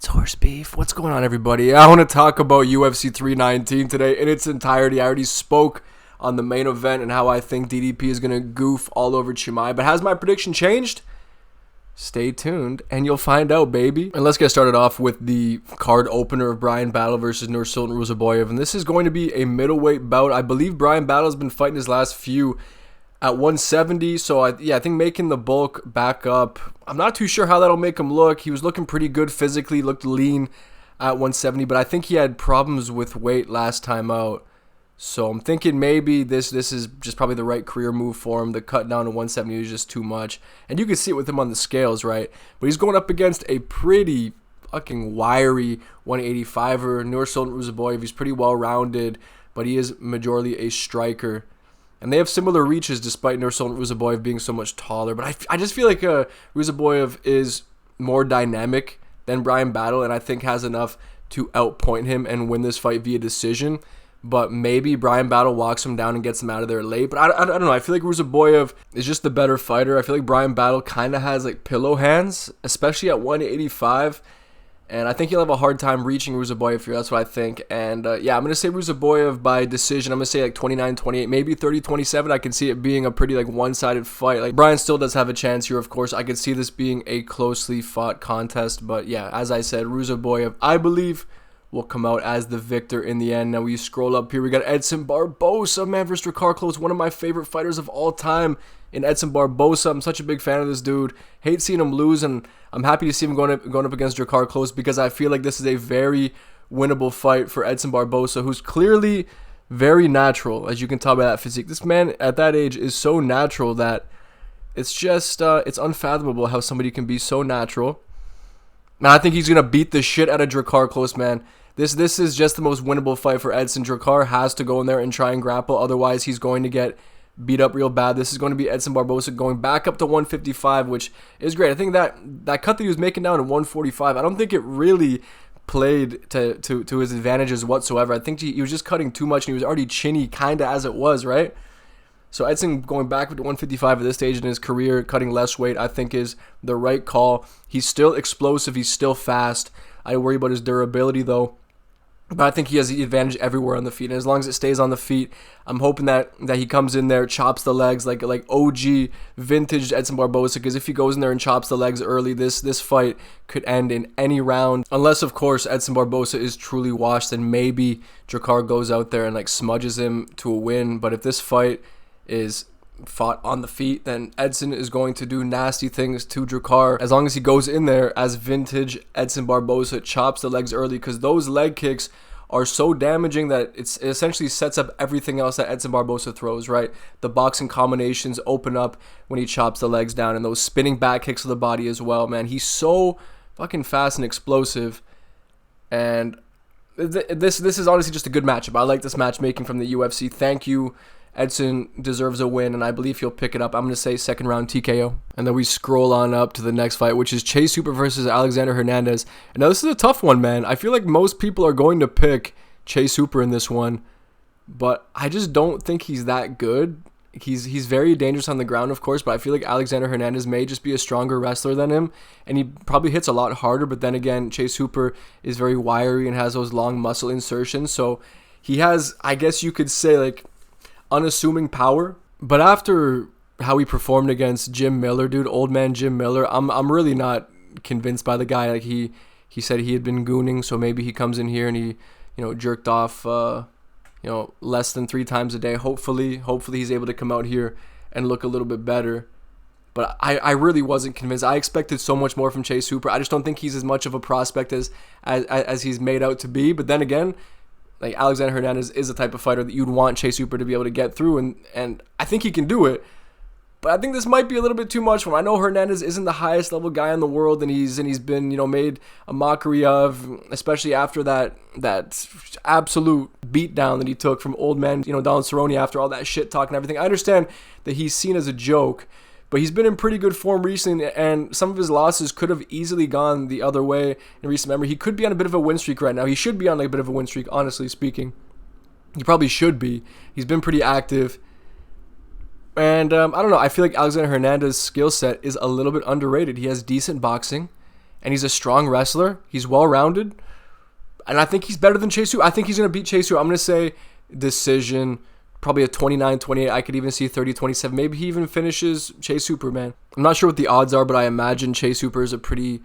That's horse beef. What's going on, everybody? I want to talk about UFC 319 today in its entirety. I already spoke on the main event and how I think DDP is going to goof all over Chimaev. But has my prediction changed? Stay tuned and you'll find out, baby. And let's get started off with the card opener of Bryan Battle versus Meerschaert and Ruziboev. And this is going to be a middleweight bout. I believe Bryan Battle has been fighting his last few at 170, so I think making the bulk back up, I'm not too sure how that'll make him look. He was looking pretty good physically, looked lean at 170, but I think he had problems with weight last time out. So I'm thinking maybe this is just probably the right career move for him. The cut down to 170 was just too much. And you can see it with him on the scales, right? But he's going up against a pretty fucking wiry 185er. Meerschaert and Ruziboev, he's pretty well-rounded, but he is majorly a striker. And they have similar reaches despite Meerschaert and Ruziboev being so much taller. But I just feel like Ruziboev is more dynamic than Bryan Battle, and I think has enough to outpoint him and win this fight via decision. But maybe Bryan Battle walks him down and gets him out of there late. But I don't know. I feel like Ruziboev is just the better fighter. I feel like Bryan Battle kind of has like pillow hands, especially at 185. And I think he'll have a hard time reaching Ruziboev here. That's what I think. And yeah, I'm going to say Ruziboev by decision. I'm going to say like 29-28, maybe 30-27. I can see it being a pretty like one-sided fight. Like Bryan still does have a chance here, of course. I could see this being a closely fought contest. But yeah, as I said, Ruziboev, I believe, will come out as the victor in the end. Now we scroll up here. We got Edson Barboza, man, versus Klose, one of my favorite fighters of all time. In Edson Barboza, I'm such a big fan of this dude. Hate seeing him lose, and I'm happy to see him going up against Klose because I feel like this is a very winnable fight for Edson Barboza, who's clearly very natural, as you can tell by that physique. This man at that age is so natural that it's just it's unfathomable how somebody can be so natural. And I think he's gonna beat the shit out of Klose, man. This is just the most winnable fight for Edson. Drakkar has to go in there and try and grapple, otherwise he's going to get beat up real bad. This is going to be Edson Barboza going back up to 155, which is great. I think that cut that he was making down to 145, I don't think it really played to his advantages whatsoever. I think he was just cutting too much, and he was already chinny kind of as it was, right? So Edson going back to 155 at this stage in his career, cutting less weight, I think is the right call. He's still explosive. He's still fast. I worry about his durability, though. But I think he has the advantage everywhere on the feet. And as long as it stays on the feet, I'm hoping that he comes in there, chops the legs like OG vintage Edson Barboza. Because if he goes in there and chops the legs early, this fight could end in any round. Unless, of course, Edson Barboza is truly washed, then maybe Drakkar goes out there and like smudges him to a win. But if this fight is fought on the feet, then Edson is going to do nasty things to Drakkar as long as he goes in there as vintage Edson Barboza, chops the legs early, because those leg kicks are so damaging that it essentially sets up everything else that Edson Barboza throws, right? The boxing combinations open up when he chops the legs down, and those spinning back kicks of the body as well, man. He's so fucking fast and explosive, and this is honestly just a good matchup. I like this matchmaking from the UFC. Thank you. Edson deserves a win, and I believe he'll pick it up. I'm going to say second round TKO. And then we scroll on up to the next fight, which is Chase Hooper versus Alexander Hernandez. And now this is a tough one, man. I feel like most people are going to pick Chase Hooper in this one, but I just don't think he's that good. He's very dangerous on the ground, of course, but I feel like Alexander Hernandez may just be a stronger wrestler than him, and he probably hits a lot harder. But then again, Chase Hooper is very wiry and has those long muscle insertions, so he has, I guess you could say, like, unassuming power. But after how he performed against Jim Miller, dude, old man Jim Miller, I'm really not convinced by the guy. Like he said he had been gooning, so maybe he comes in here and he jerked off less than 3 times a day. Hopefully he's able to come out here and look a little bit better. But I really wasn't convinced. I expected so much more from Chase Hooper. I just don't think he's as much of a prospect as he's made out to be. But then again, like Alexander Hernandez is the type of fighter that you'd want Chase Hooper to be able to get through, and I think he can do it. But I think this might be a little bit too much for him. I know Hernandez isn't the highest level guy in the world, and he's been made a mockery of, especially after that absolute beatdown that he took from old man Donald Cerrone after all that shit talk and everything. I understand that he's seen as a joke, but he's been in pretty good form recently, and some of his losses could have easily gone the other way in recent memory. He could be on a bit of a win streak right now. He should be on like a bit of a win streak, honestly speaking. He probably should be. He's been pretty active. And I don't know. I feel like Alexander Hernandez's skill set is a little bit underrated. He has decent boxing, and he's a strong wrestler. He's well-rounded, and I think he's better than Chase Hooper. I think he's going to beat Chase Hooper. I'm going to say decision, probably a 29-28. I could even see 30-27. Maybe he even finishes Chase Hooper, man. I'm not sure what the odds are, but I imagine Chase Hooper is a pretty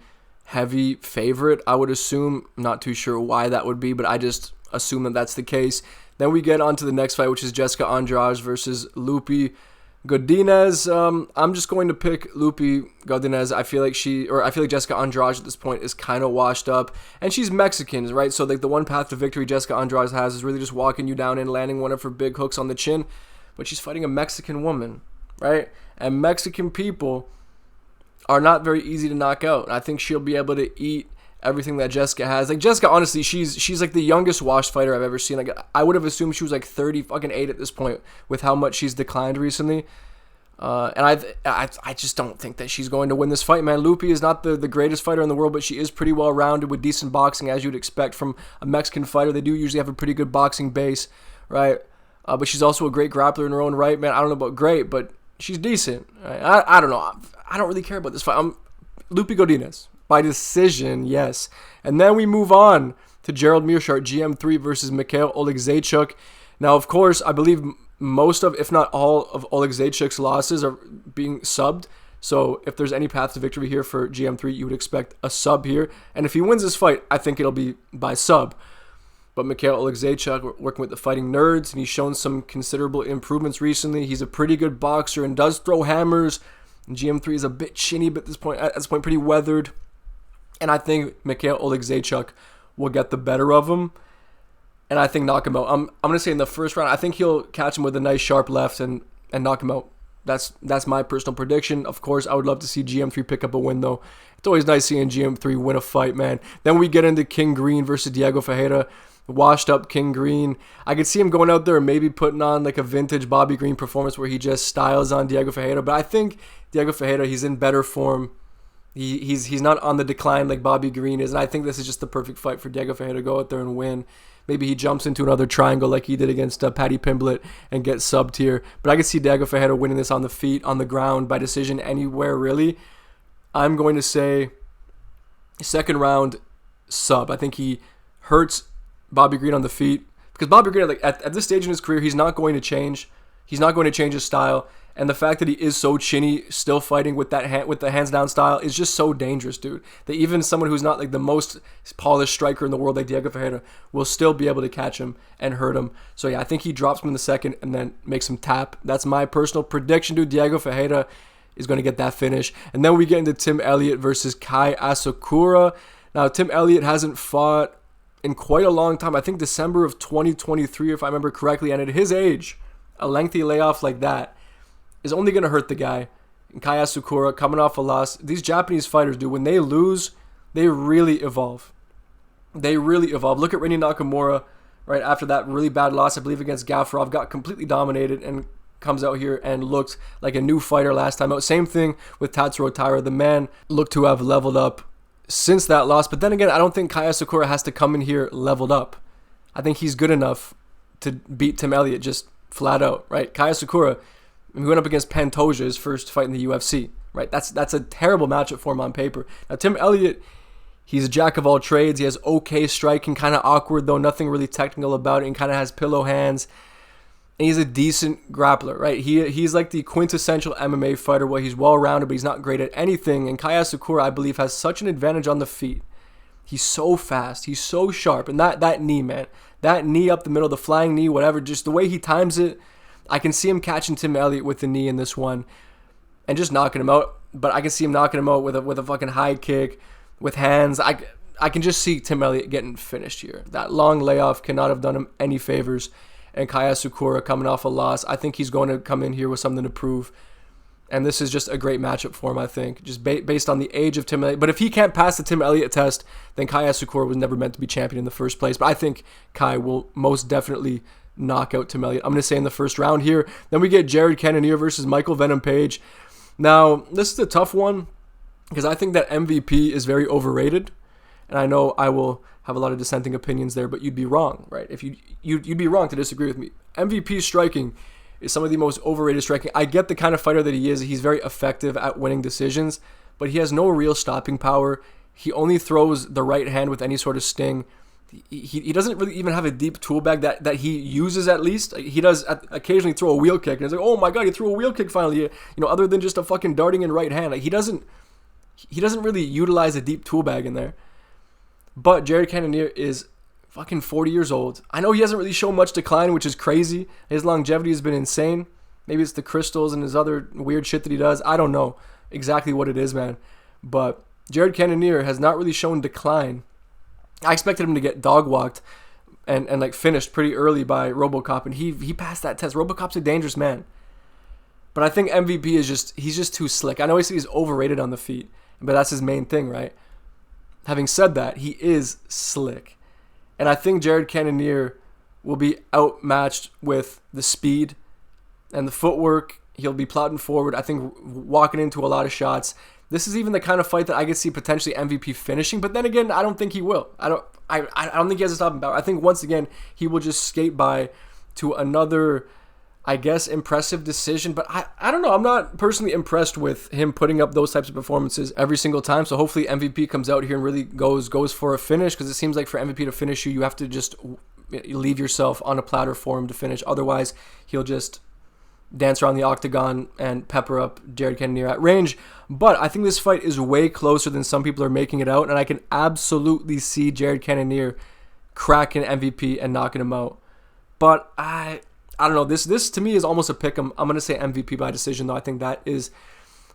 heavy favorite, I would assume. I'm not too sure why that would be, but I just assume that that's the case. Then we get on to the next fight, which is Jessica Andrade versus Lupi Godinez. I'm just going to pick Lupi Godinez. I feel like Jessica Andrade at this point is kind of washed up, and she's Mexican, right? So like the one path to victory Jessica Andrade has is really just walking you down and landing one of her big hooks on the chin, but she's fighting a Mexican woman, right? And Mexican people are not very easy to knock out. I think she'll be able to eat everything that Jessica has. Like Jessica, honestly, she's like the youngest washed fighter I've ever seen. Like I would have assumed she was like 38 at this point with how much she's declined recently. And I just don't think that she's going to win this fight, man. Lupi is not the greatest fighter in the world, but she is pretty well rounded with decent boxing, as you'd expect from a Mexican fighter. They do usually have a pretty good boxing base, right? But she's also a great grappler in her own right, man. I don't know about great, but she's decent. Right? I don't know. I don't really care about this fight. I'm Lupi Godinez. By decision, yes. And then we move on to Gerald Meerschaert, GM3 versus Mikhail Oleksiejczuk. Now, of course, I believe most of, if not all, of Oleksiejczuk's losses are being subbed. So if there's any path to victory here for GM3, you would expect a sub here. And if he wins this fight, I think it'll be by sub. But Mikhail Oleksiejczuk, working with the Fighting Nerds, and he's shown some considerable improvements recently. He's a pretty good boxer and does throw hammers. And GM3 is a bit chinny, but at this point pretty weathered. And I think Mikhail Oleksiejczuk will get the better of him, and I think knock him out. I'm gonna say in the first round, I think he'll catch him with a nice sharp left and knock him out. That's my personal prediction. Of course, I would love to see GM3 pick up a win, though. It's always nice seeing GM3 win a fight, man. Then we get into King Green versus Diego Ferreira. Washed up King Green. I could see him going out there and maybe putting on like a vintage Bobby Green performance where he just styles on Diego Ferreira. But I think Diego Ferreira, he's in better form. He's not on the decline like Bobby Green is, and I think this is just the perfect fight for Diego Ferreira to go out there and win. Maybe he jumps into another triangle like he did against Paddy Pimblett and get subbed here. But I could see Diego Ferreira winning this on the feet, on the ground, by decision, anywhere really. I'm going to say second round sub. I think he hurts Bobby Green on the feet because Bobby Green, like at this stage in his career, he's not going to change. He's not going to change his style. And the fact that he is so chinny, still fighting with with the hands down style, is just so dangerous, dude. That even someone who's not like the most polished striker in the world, like Diego Ferreira, will still be able to catch him and hurt him. So yeah, I think he drops him in the second and then makes him tap. That's my personal prediction, dude. Diego Ferreira is going to get that finish. And then we get into Tim Elliott versus Kai Asakura. Now, Tim Elliott hasn't fought in quite a long time. I think December of 2023, if I remember correctly. And at his age, a lengthy layoff like that is only going to hurt the guy. And Kai Asakura coming off a loss. These Japanese fighters, dude, when they lose, they really evolve. They really evolve. Look at Rinny Nakamura, right after that really bad loss, I believe, against Gafarov, got completely dominated and comes out here and looked like a new fighter last time out. Same thing with Tatsuro Taira. The man looked to have leveled up since that loss. But then again, I don't think Kai Asakura has to come in here leveled up. I think he's good enough to beat Tim Elliott just flat out, right? Kai Asakura, he went up against Pantoja, his first fight in the UFC, right? That's a terrible matchup for him on paper. Now, Tim Elliott, he's a jack of all trades. He has okay striking, kind of awkward, though, nothing really technical about it, and kind of has pillow hands. And he's a decent grappler, right? He's like the quintessential MMA fighter where he's well-rounded, but he's not great at anything. And Kai Asakura, I believe, has such an advantage on the feet. He's so fast. He's so sharp. And that knee, man, that knee up the middle, the flying knee, whatever, just the way he times it, I can see him catching Tim Elliott with the knee in this one and just knocking him out. But I can see him knocking him out with a fucking high kick, with hands. I can just see Tim Elliott getting finished here. That long layoff cannot have done him any favors. And Kai Asakura coming off a loss, I think he's going to come in here with something to prove. And this is just a great matchup for him, I think, just based on the age of Tim Elliott. But if he can't pass the Tim Elliott test, then Kai Asakura was never meant to be champion in the first place. But I think Kai will most definitely knock out Tim Elliott. I'm going to say in the first round here. Then we get Jared Cannonier versus Michael Venom Page. Now, this is a tough one because I think that MVP is very overrated. And I know I will have a lot of dissenting opinions there, but you'd be wrong, right? If you'd be wrong to disagree with me. MVP striking is some of the most overrated striking. I get the kind of fighter that he is. He's very effective at winning decisions, but he has no real stopping power. He only throws the right hand with any sort of sting. He doesn't really even have a deep tool bag that he uses at least. He does occasionally throw a wheel kick, and it's like, oh my god, he threw a wheel kick finally. You know, other than just a fucking darting in right hand. Like, he doesn't really utilize a deep tool bag in there. But Jared Cannonier is fucking 40 years old. I know he hasn't really shown much decline, which is crazy. His longevity has been insane. Maybe it's the crystals and his other weird shit that he does. I don't know exactly what it is, man. But Jared Cannonier has not really shown decline. I expected him to get dog walked and like finished pretty early by RoboCop, and he passed that test. RoboCop's a dangerous man. But I think MVP is he's just too slick. I know he said he's overrated on the feet, but that's his main thing, right? Having said that, he is slick. And I think Jared Cannonier will be outmatched with the speed and the footwork. He'll be plotting forward, I think, walking into a lot of shots. This is even the kind of fight that I could see potentially MVP finishing, but then again, I don't think he will. I don't think he has a stopping power. I think once again he will just skate by to another, I guess, impressive decision. But I don't know. I'm not personally impressed with him putting up those types of performances every single time. So hopefully MVP comes out here and really goes for a finish, because it seems like for MVP to finish you have to just leave yourself on a platter for him to finish. Otherwise, he'll just dance around the octagon and pepper up Jared Cannonier at range. But I think this fight is way closer than some people are making it out, and I can absolutely see Jared Cannonier cracking MVP and knocking him out. But I don't know. This to me is almost a pick. I'm going to say MVP by decision, though. I think that is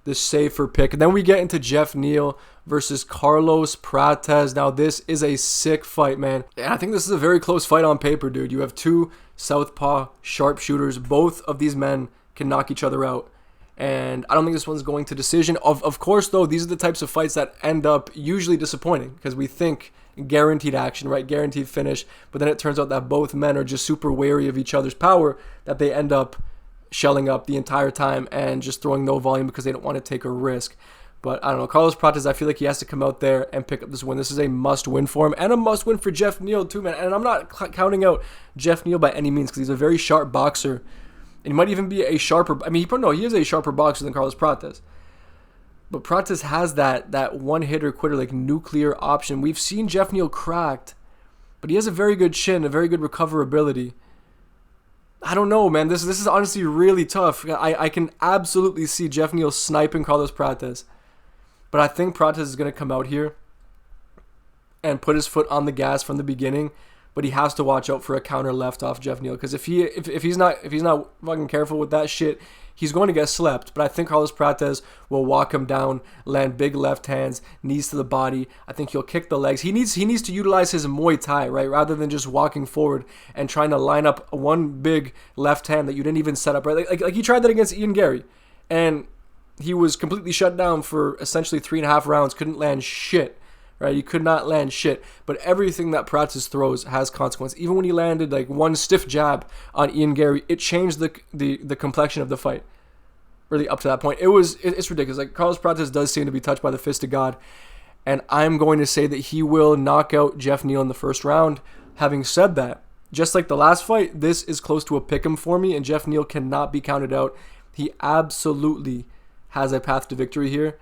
the safer pick. And then we get into Jeff Neal versus Carlos Prates. Now, this is a sick fight, man. And I think this is a very close fight on paper, dude. You have two southpaw sharpshooters. Both of these men can knock each other out. And I don't think this one's going to decision. Of course, though, these are the types of fights that end up usually disappointing, because we think guaranteed action, right? Guaranteed finish. But then it turns out that both men are just super wary of each other's power, that they end up shelling up the entire time and just throwing no volume because they don't want to take a risk. But I don't know. Carlos Prates, I feel like he has to come out there and pick up this win. This is a must-win for him, and a must-win for Jeff Neal too, man. And I'm not counting out Jeff Neal by any means, because he's a very sharp boxer. And he might even be a sharper... I mean, he is a sharper boxer than Carlos Prates. But Prates has that one-hitter quitter, like, nuclear option. We've seen Jeff Neal cracked, but he has a very good chin, a very good recoverability. I don't know, man. This is honestly really tough. I can absolutely see Jeff Neal sniping Carlos Prates. But I think Prates is going to come out here and put his foot on the gas from the beginning. But he has to watch out for a counter left off Jeff Neal, because if he's not fucking careful with that shit, he's going to get slept. But I think Carlos Prates will walk him down, land big left hands, knees to the body. I think he'll kick the legs. He needs to utilize his Muay Thai, right, rather than just walking forward and trying to line up one big left hand that you didn't even set up, right? Like he tried that against Ian Gary, and he was completely shut down for essentially 3.5 rounds. Couldn't land shit. Right, he could not land shit, but everything that Prates throws has consequence. Even when he landed like one stiff jab on Ian Gary, it changed the complexion of the fight. Really, up to that point, it's ridiculous. Like, Carlos Prates does seem to be touched by the fist of God, and I'm going to say that he will knock out Jeff Neal in the first round. Having said that, just like the last fight, this is close to a pick'em for me, and Jeff Neal cannot be counted out. He absolutely has a path to victory here.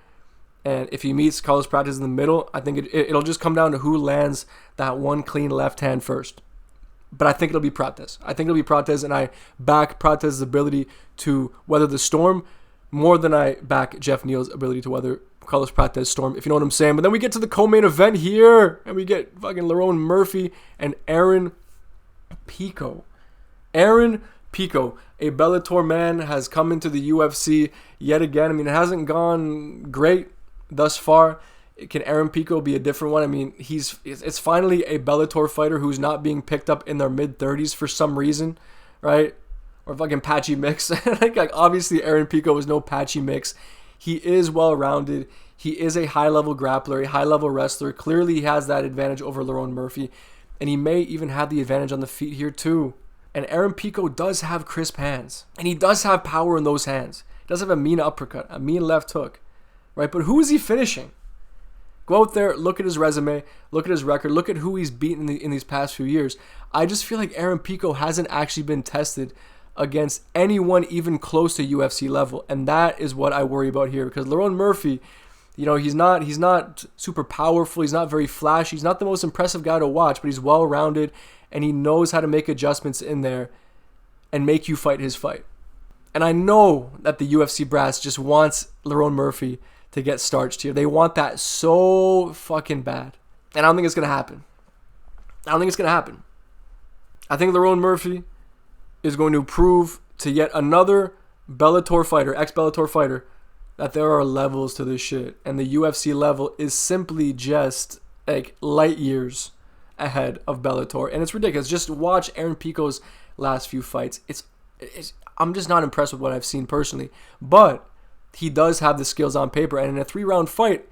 And if he meets Carlos Prates in the middle, I think it'll just come down to who lands that one clean left hand first. But I think it'll be Prates. And I back Prates' ability to weather the storm more than I back Jeff Neal's ability to weather Carlos Prates' storm, if you know what I'm saying. But then we get to the co-main event here, and we get fucking Lerone Murphy and Aaron Pico. Aaron Pico, a Bellator man, has come into the UFC yet again. I mean, it hasn't gone great thus far. Can Aaron Pico be a different one? I mean, it's finally a Bellator fighter who's not being picked up in their mid-30s for some reason, right? Or fucking Patchy Mix. like obviously Aaron Pico is no Patchy Mix. He is well-rounded. He is a high-level grappler, a high-level wrestler. Clearly he has that advantage over Lerone Murphy, and he may even have the advantage on the feet here too. And Aaron Pico does have crisp hands, and he does have power in those hands. He does have a mean uppercut, a mean left hook. Right, but who is he finishing? Go out there, look at his resume, look at his record, look at who he's beaten in these past few years. I just feel like Aaron Pico hasn't actually been tested against anyone even close to UFC level, and that is what I worry about here, because Lerone Murphy, He's not super powerful. He's not very flashy. He's not the most impressive guy to watch, but he's well-rounded, and he knows how to make adjustments in there and make you fight his fight. And I know that the UFC brass just wants Lerone Murphy to get starched here. They want that so fucking bad. And I don't think it's going to happen. I think Lerone Murphy is going to prove to yet another Bellator fighter, ex-Bellator fighter, that there are levels to this shit. And the UFC level is simply just like light years ahead of Bellator. And it's ridiculous. Just watch Aaron Pico's last few fights. I'm just not impressed with what I've seen personally. But he does have the skills on paper. And in a 3-round fight,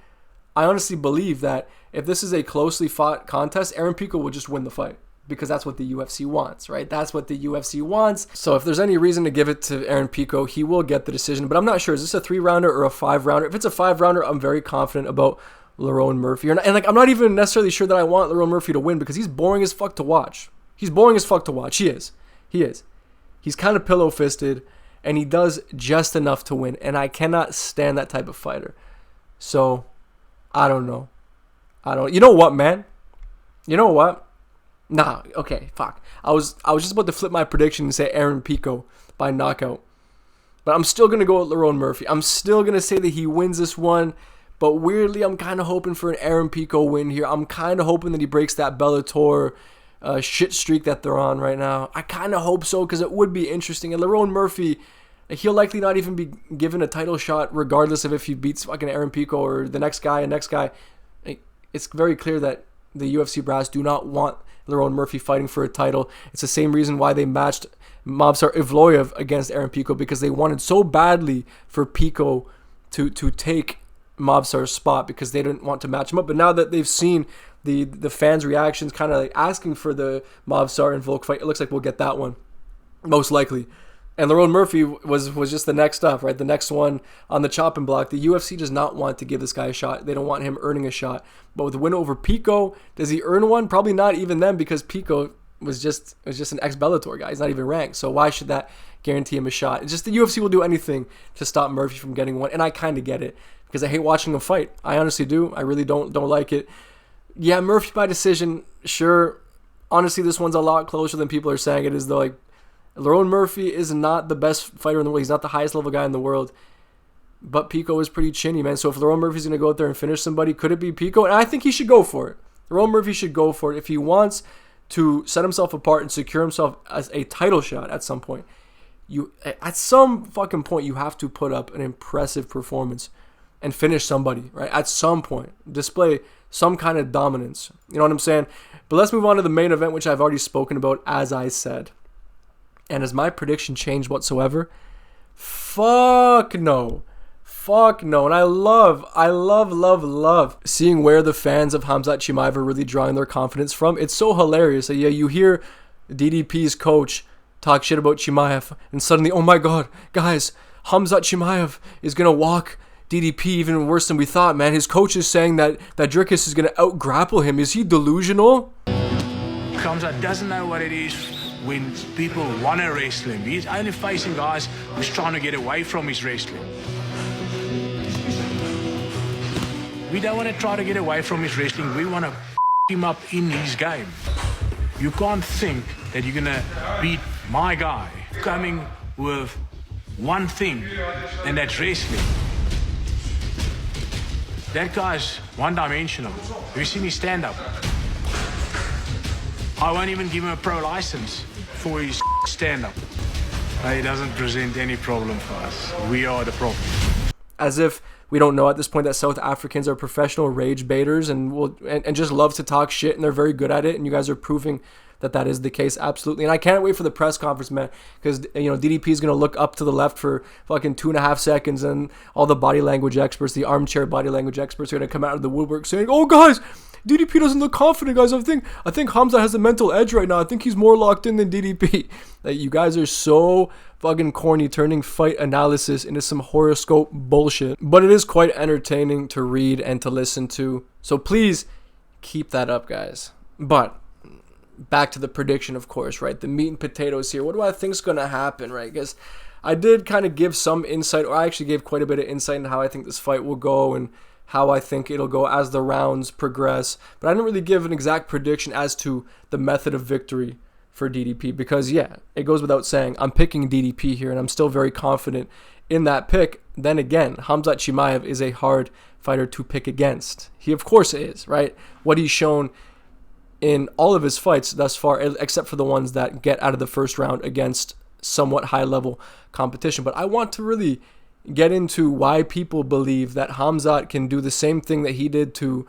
I honestly believe that if this is a closely fought contest, Aaron Pico will just win the fight. Because that's what the UFC wants, right? That's what the UFC wants. So if there's any reason to give it to Aaron Pico, he will get the decision. But I'm not sure. Is this a 3-rounder or a 5-rounder? If it's a 5-rounder, I'm very confident about Lerone Murphy. And I'm not even necessarily sure that I want Lerone Murphy to win because he's boring as fuck to watch. He is. He's kind of pillow-fisted, and he does just enough to win. And I cannot stand that type of fighter. So, I don't know. You know what, man? Nah, okay, fuck. I was just about to flip my prediction and say Aaron Pico by knockout. But I'm still going to go with Lerone Murphy. I'm still going to say that he wins this one. But weirdly, I'm kind of hoping for an Aaron Pico win here. I'm kind of hoping that he breaks that Bellator shit streak that they're on right now. I kind of hope so because it would be interesting. And Lerone Murphy, he'll likely not even be given a title shot regardless of if he beats fucking Aaron Pico or the next guy. It's very clear that the UFC brass do not want Lerone Murphy fighting for a title. It's the same reason why they matched Khamzat Chimaev against Aaron Pico, because they wanted so badly for Pico to take Khamzat's spot because they didn't want to match him up. But now that they've seen the fans' reactions kind of like asking for the Khamzat and Volk fight, it looks like we'll get that one, most likely. And Lerone Murphy was just the next up, right? The next one on the chopping block. The UFC does not want to give this guy a shot. They don't want him earning a shot. But with the win over Pico, does he earn one? Probably not even then, because Pico was just an ex-Bellator guy. He's not even ranked. So why should that guarantee him a shot? It's just the UFC will do anything to stop Murphy from getting one. And I kind of get it because I hate watching him fight. I honestly do. I really don't like it. Yeah, Murphy by decision, sure. Honestly, this one's a lot closer than people are saying it is, though. Like, Lerone Murphy is not the best fighter in the world. He's not the highest level guy in the world. But Pico is pretty chinny, man. So if Lerone Murphy's going to go out there and finish somebody, could it be Pico? And I think he should go for it. Lerone Murphy should go for it. If he wants to set himself apart and secure himself as a title shot at some point, at some fucking point, you have to put up an impressive performance and finish somebody, right? At some point. Display some kind of dominance. You know what I'm saying? But let's move on to the main event, which I've already spoken about, as I said. And has my prediction changed whatsoever? Fuck no. And I love seeing where the fans of Khamzat Chimaev are really drawing their confidence from. It's so hilarious. So yeah, you hear DDP's coach talk shit about Chimaev, and suddenly, oh my god, guys, Khamzat Chimaev is going to walk DDP even worse than we thought, man. His coach is saying that Dricus is going to out-grapple him. Is he delusional? Khamzat doesn't know what it is when people want to wrestle him. He's only facing guys who's trying to get away from his wrestling. We don't want to try to get away from his wrestling. We want to him up in his game. You can't think that you're going to beat my guy coming with one thing, and that's wrestling. That guy's one-dimensional. Have you seen his stand-up? I won't even give him a pro license for his stand-up. He doesn't present any problem for us. We are the problem. As if we don't know at this point that South Africans are professional rage baiters and just love to talk shit, and they're very good at it, and you guys are proving that is the case, absolutely. And I can't wait for the press conference, man, because DDP is going to look up to the left for fucking 2.5 seconds, and all the body language experts, the armchair body language experts, are going to come out of the woodwork saying, "Oh, guys, DDP doesn't look confident, guys. I think Khamzat has a mental edge right now. I think he's more locked in than DDP." Like, you guys are so fucking corny, turning fight analysis into some horoscope bullshit. But it is quite entertaining to read and to listen to. So please keep that up, guys. But back to the prediction, of course, right? The meat and potatoes here. What do I think's going to happen, right? Because I did kind of give some insight, or I actually gave quite a bit of insight into how I think this fight will go, and how I think it'll go as the rounds progress. But I didn't really give an exact prediction as to the method of victory for DDP because, yeah, it goes without saying, I'm picking DDP here, and I'm still very confident in that pick. Then again, Khamzat Chimaev is a hard fighter to pick against. He, of course, is, right? What he's shown in all of his fights thus far, except for the ones that get out of the first round against somewhat high-level competition. But I want to really get into why people believe that Khamzat can do the same thing that he did to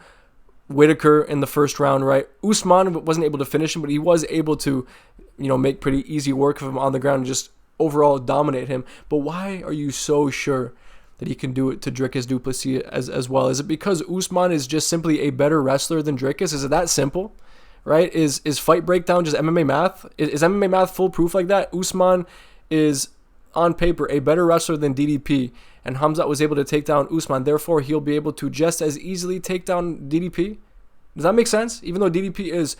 Whitaker in the first round, right? Usman wasn't able to finish him, but he was able to, make pretty easy work of him on the ground and just overall dominate him. But why are you so sure that he can do it to Dricus Du Plessis as well? Is it because Usman is just simply a better wrestler than Dricus? Is it that simple, right? Is Fight Breakdown just MMA math? Is MMA math foolproof like that? Usman is, on paper, a better wrestler than DDP, and Khamzat was able to take down Usman. Therefore, he'll be able to just as easily take down DDP. Does that make sense? Even though DDP is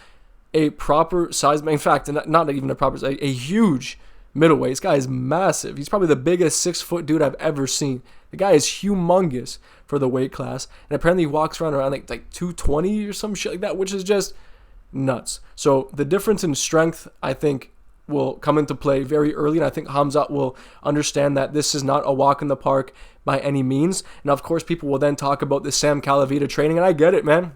a proper size, in fact, not even a proper size, a huge middleweight. This guy is massive. He's probably the biggest 6-foot dude I've ever seen. The guy is humongous for the weight class, and apparently he walks around like 220 or some shit like that, which is just nuts. So the difference in strength, I think, will come into play very early, and I think Khamzat will understand that this is not a walk in the park by any means. And of course, people will then talk about the Sam Calavita training, and I get it, man.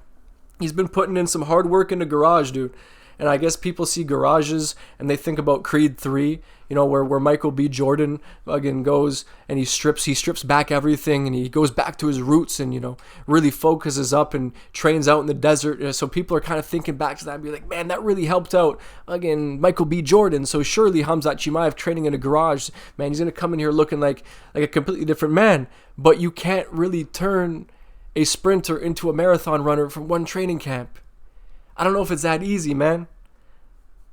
He's been putting in some hard work in the garage, dude. And I guess people see garages and they think about Creed 3, where Michael B. Jordan again goes and he strips back everything and he goes back to his roots and, really focuses up and trains out in the desert. So people are kind of thinking back to that and be like, man, that really helped out, again, Michael B. Jordan. So surely Khamzat Chimaev training in a garage, man, he's going to come in here looking like a completely different man. But you can't really turn a sprinter into a marathon runner from one training camp. I don't know if it's that easy, man.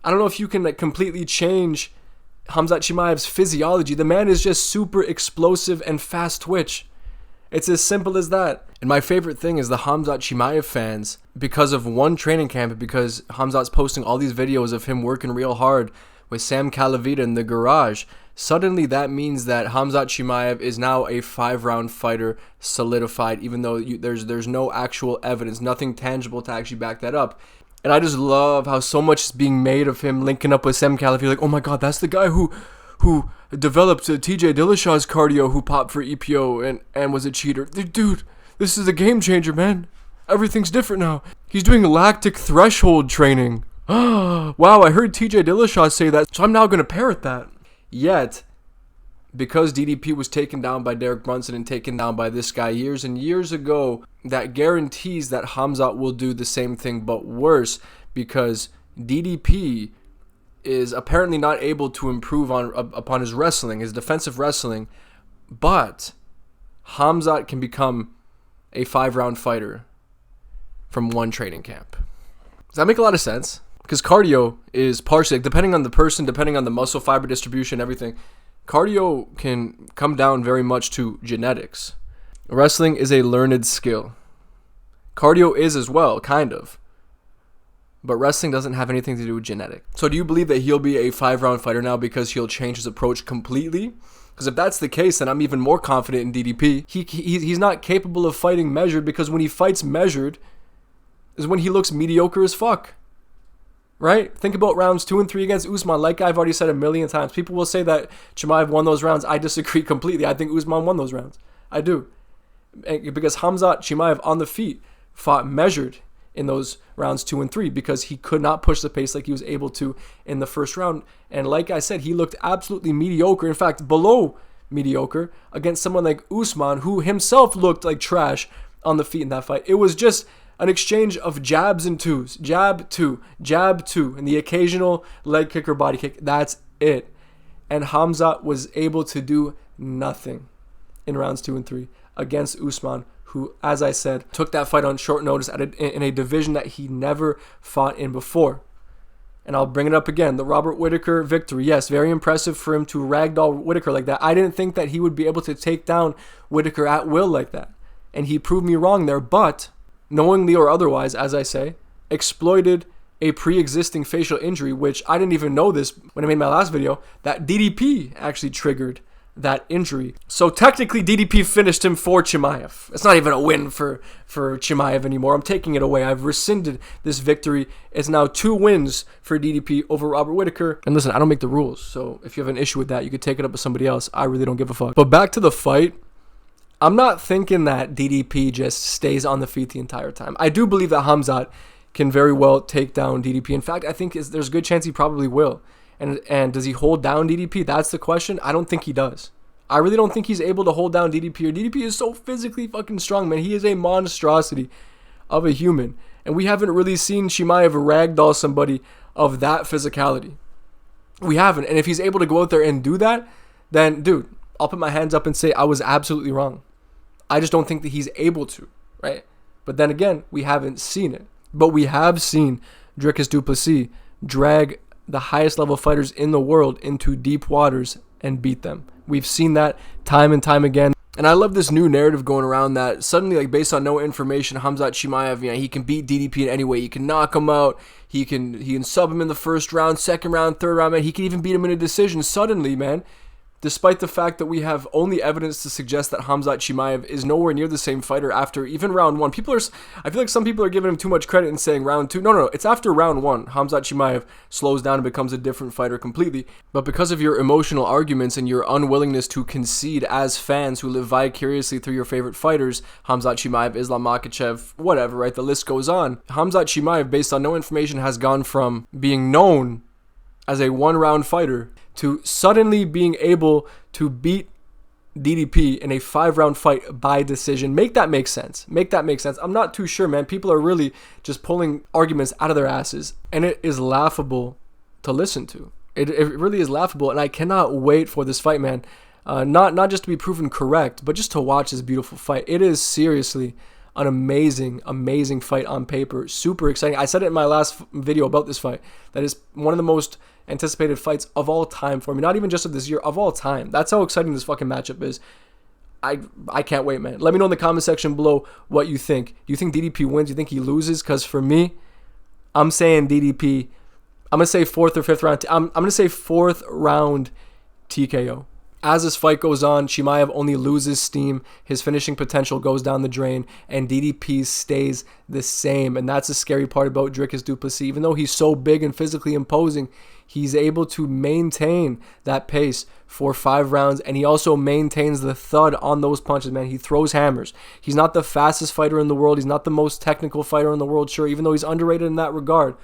I don't know if you can completely change Khamzat Chimaev's physiology. The man is just super explosive and fast twitch. It's as simple as that. And my favorite thing is the Khamzat Chimaev fans, because of one training camp, because Khamzat's posting all these videos of him working real hard with Sam Calavita in the garage, suddenly that means that Khamzat Chimaev is now a 5-round fighter solidified, even though there's no actual evidence, nothing tangible to actually back that up. And I just love how so much is being made of him linking up with Sam Calavita. Like, oh my God, that's the guy who developed TJ Dillashaw's cardio, who popped for EPO and was a cheater. Dude, this is a game changer, man. Everything's different now. He's doing lactic threshold training. Wow, I heard TJ Dillashaw say that, so I'm now going to parrot that. Yet, because DDP was taken down by Derek Brunson and taken down by this guy years and years ago, that guarantees that Khamzat will do the same thing but worse, because DDP is apparently not able to improve upon his wrestling, his defensive wrestling, but Khamzat can become a 5-round fighter from one training camp. Does that make a lot of sense? Because cardio is partially, depending on the person, depending on the muscle fiber distribution, everything, cardio can come down very much to genetics. Wrestling is a learned skill. Cardio is as well, kind of. But wrestling doesn't have anything to do with genetic. So do you believe that he'll be a 5-round fighter now because he'll change his approach completely? Because if that's the case, then I'm even more confident in DDP. He's not capable of fighting measured, because when he fights measured is when he looks mediocre as fuck. Right? Think about rounds 2 and 3 against Usman. Like I've already said a million times, people will say that Chimaev won those rounds. I disagree completely. I think Usman won those rounds. I do. Because Khamzat Chimaev on the feet fought measured in those rounds 2 and 3 because he could not push the pace like he was able to in the first round. And like I said, he looked absolutely mediocre. In fact, below mediocre against someone like Usman, who himself looked like trash on the feet in that fight. It was just an exchange of jabs and twos. Jab, two, and the occasional leg kick or body kick. That's it. And Khamzat was able to do nothing in rounds 2 and 3 against Usman, who, as I said, took that fight on short notice in a division that he never fought in before. And I'll bring it up again. The Robert Whitaker victory. Yes, very impressive for him to ragdoll Whitaker like that. I didn't think that he would be able to take down Whitaker at will like that. And he proved me wrong there, but knowingly or otherwise, as I say, exploited a pre-existing facial injury, which I didn't even know this when I made my last video, that DDP actually triggered that injury. So technically DDP finished him for Chimaev. It's not even a win for Chimaev anymore. I'm taking it away. I've rescinded this victory. It's now 2 wins for DDP over Robert Whittaker. And listen, I don't make the rules, so if you have an issue with that, you could take it up with somebody else. I really don't give a fuck. But back to the fight. I'm not thinking that DDP just stays on the feet the entire time. I do believe that Khamzat can very well take down DDP. In fact, I think there's a good chance he probably will. And does he hold down DDP? That's the question. I don't think he does. I really don't think he's able to hold down DDP. Or DDP is so physically fucking strong, man. He is a monstrosity of a human. And we haven't really seen Chimaev ragdoll somebody of that physicality. We haven't. And if he's able to go out there and do that, then, dude, I'll put my hands up and say I was absolutely wrong. I just don't think that he's able to, right? But then again, we haven't seen it. But we have seen Dricus Du Plessis drag the highest level fighters in the world into deep waters and beat them. We've seen that time and time again. And I love this new narrative going around that suddenly, like, based on no information, Khamzat Chimaev, he can beat DDP in any way. He can knock him out. He can sub him in the first round, second round, third round, man. He can even beat him in a decision suddenly, man. Despite the fact that we have only evidence to suggest that Khamzat Chimaev is nowhere near the same fighter after even round 1. I feel like some people are giving him too much credit and saying round 2. No. It's after round 1. Khamzat Chimaev slows down and becomes a different fighter completely. But because of your emotional arguments and your unwillingness to concede as fans who live vicariously through your favorite fighters, Khamzat Chimaev, Islam Makhachev, whatever, right? The list goes on. Khamzat Chimaev, based on no information, has gone from being known as a 1-round fighter to suddenly being able to beat DDP in a 5-round fight by decision. Make that make sense. I'm not too sure, man. People are really just pulling arguments out of their asses, and it is laughable to listen to. It really is laughable, and I cannot wait for this fight, man. Not just to be proven correct, but just to watch this beautiful fight. It is seriously an amazing fight on paper. Super exciting. I said it in my last video about this fight. That is one of the most anticipated fights of all time for me. Not even just of this year, of all time. That's how exciting this fucking matchup is. I can't wait, man. Let me know in the comment section below what you think. Do you think DDP wins? Do you think he loses? Because for me, I'm saying DDP. I'm going to say 4th or 5th round. I'm going to say 4th round TKO. As this fight goes on, Chimaev only loses steam, his finishing potential goes down the drain, and DDP stays the same. And that's the scary part about Dricus Du Plessis. Even though he's so big and physically imposing, he's able to maintain that pace for 5 rounds, and he also maintains the thud on those punches, man. He throws hammers. He's not the fastest fighter in the world. He's not the most technical fighter in the world, sure, even though he's underrated in that regard.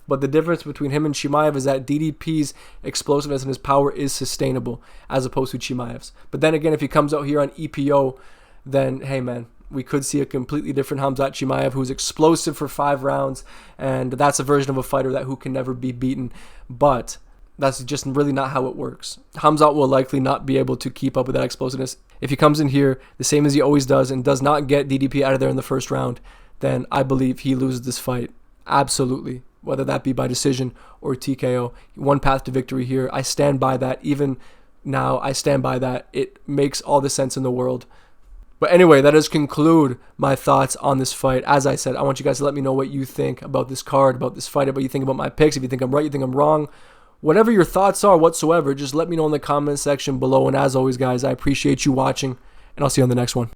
But the difference between him and Chimaev is that DDP's explosiveness and his power is sustainable as opposed to Chimaev's. But then again, if he comes out here on EPO, then, hey, man, we could see a completely different Khamzat Chimaev who's explosive for 5 rounds, and that's a version of a fighter who can never be beaten. But that's just really not how it works. Khamzat will likely not be able to keep up with that explosiveness. If he comes in here the same as he always does and does not get DDP out of there in the first round, then I believe he loses this fight. Absolutely. Whether that be by decision or TKO. One path to victory here. I stand by that. Even now, I stand by that. It makes all the sense in the world. But anyway, that does conclude my thoughts on this fight. As I said, I want you guys to let me know what you think about this card, about this fight, about what you think about my picks. If you think I'm right, you think I'm wrong. Whatever your thoughts are whatsoever, just let me know in the comment section below. And as always, guys, I appreciate you watching, and I'll see you on the next one.